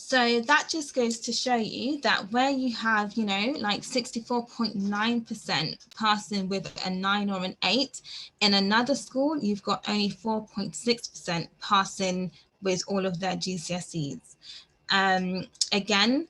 So that just goes to show you that where you have, you know, like 64.9% passing with a 9 or an 8, in another school, you've got only 4.6% passing with all of their GCSEs. Again,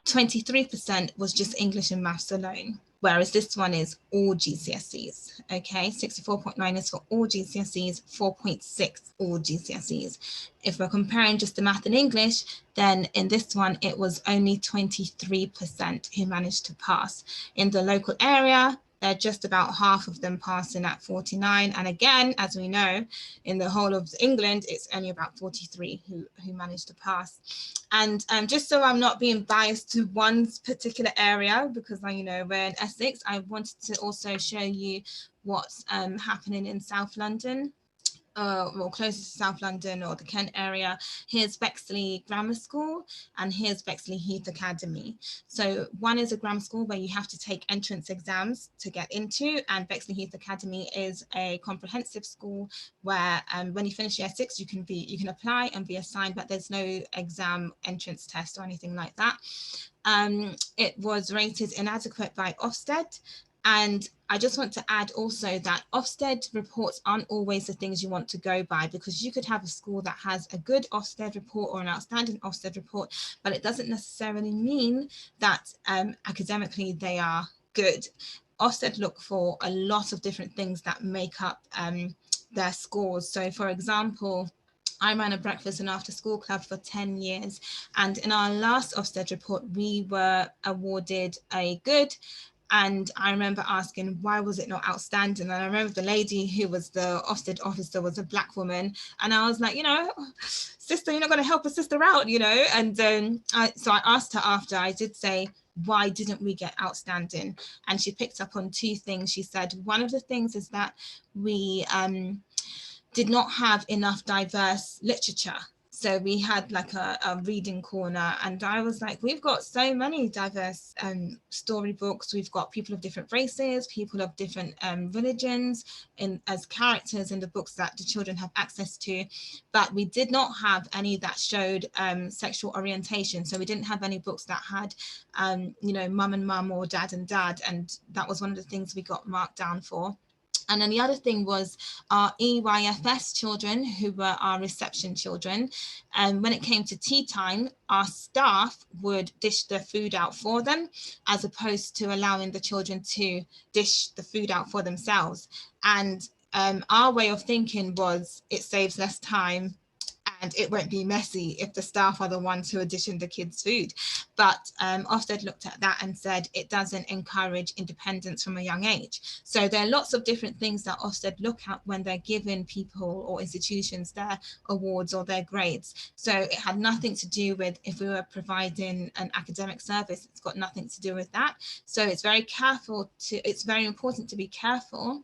23% was just English and maths alone, whereas this one is all GCSEs. Okay, 64.9 is for all GCSEs, 4.6 all GCSEs. If we're comparing just the math and English, then in this one it was only 23% who managed to pass. In the local area, they're just about half of them passing at 49. And again, as we know, in the whole of England, it's only about 43 who managed to pass. And just so I'm not being biased to one particular area, because you know we're in Essex, I wanted to also show you what's happening in South London. Well, closest to South London or the Kent area. Here's Bexley Grammar School and here's Bexley Heath Academy. So one is a grammar school where you have to take entrance exams to get into, and Bexley Heath Academy is a comprehensive school where when you finish year 6 you can apply and be assigned, but there's no exam entrance test or anything like that. It was rated inadequate by Ofsted. And I just want to add also that Ofsted reports aren't always the things you want to go by, because you could have a school that has a good Ofsted report or an outstanding Ofsted report, but it doesn't necessarily mean that academically they are good. Ofsted look for a lot of different things that make up their scores. So for example, I ran a breakfast and after school club for 10 years. And in our last Ofsted report, we were awarded a good. And I remember asking, why was it not outstanding? And I remember the lady who was the Ofsted officer was a Black woman. And I was like, you know, sister, you're not going to help a sister out, you know? And so I asked her after, I did say, why didn't we get outstanding? And she picked up on 2 things. She said, one of the things is that we did not have enough diverse literature. So we had like a reading corner, and I was like, we've got so many diverse storybooks. We've got people of different races, people of different religions as characters in the books that the children have access to. But we did not have any that showed sexual orientation. So we didn't have any books that had, you know, mum and mum or dad and dad. And that was one of the things we got marked down for. And then the other thing was our EYFS children, who were our reception children. And when it came to tea time, our staff would dish the food out for them, as opposed to allowing the children to dish the food out for themselves. And our way of thinking was, it saves less time and it won't be messy if the staff are the ones who are dishing the kids' food. But Ofsted looked at that and said it doesn't encourage independence from a young age. So there are lots of different things that Ofsted look at when they're giving people or institutions their awards or their grades. So it had nothing to do with if we were providing an academic service. It's got nothing to do with that. So it's very important to be careful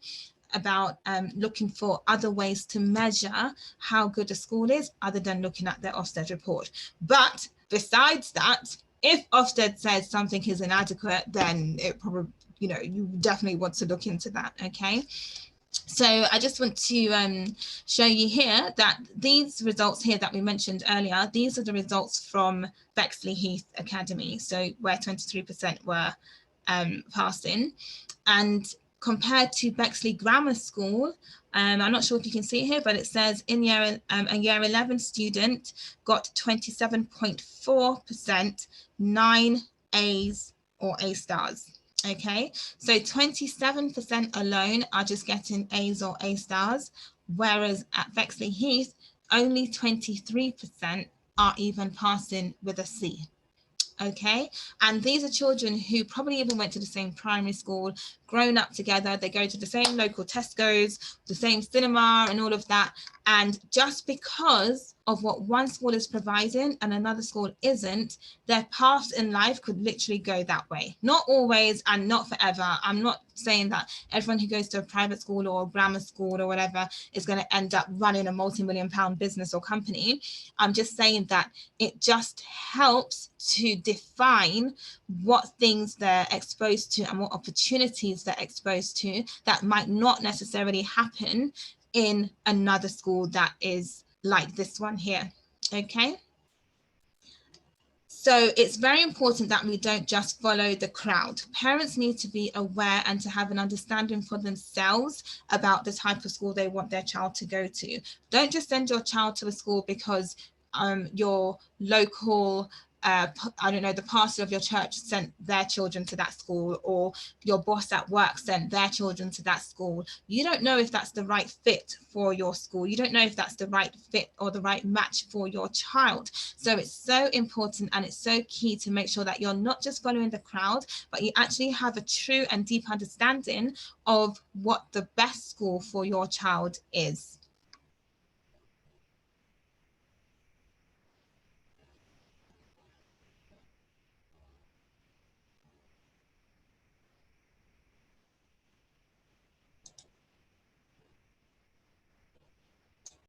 about looking for other ways to measure how good a school is other than looking at their Ofsted report. But besides that, if Ofsted says something is inadequate, then it probably, you know, you definitely want to look into that, okay? So I just want to show you here that these results here that we mentioned earlier, these are the results from Bexley Heath Academy, so where 23% were passing. And compared to Bexley Grammar School, I'm not sure if you can see it here, but it says in a year 11 student got 27.4%, 9 A's or A stars. Okay, so 27% alone are just getting A's or A stars, whereas at Bexley Heath, only 23% are even passing with a C. Okay, and these are children who probably even went to the same primary school, grown up together, they go to the same local Tesco's, the same cinema and all of that. And just because of what one school is providing and another school isn't, their paths in life could literally go that way. Not always and not forever. I'm not saying that everyone who goes to a private school or a grammar school or whatever is going to end up running a multi-million-pound business or company. I'm just saying that it just helps to define what things they're exposed to and what opportunities they're exposed to that might not necessarily happen in another school that is like this one here. Okay. So it's very important that we don't just follow the crowd. Parents need to be aware and to have an understanding for themselves about the type of school they want their child to go to. Don't just send your child to a school because your local I don't know, the pastor of your church sent their children to that school, or your boss at work sent their children to that school. You don't know if that's the right fit for your school. You don't know if that's the right fit or the right match for your child. So it's so important and it's so key to make sure that you're not just following the crowd, but you actually have a true and deep understanding of what the best school for your child is.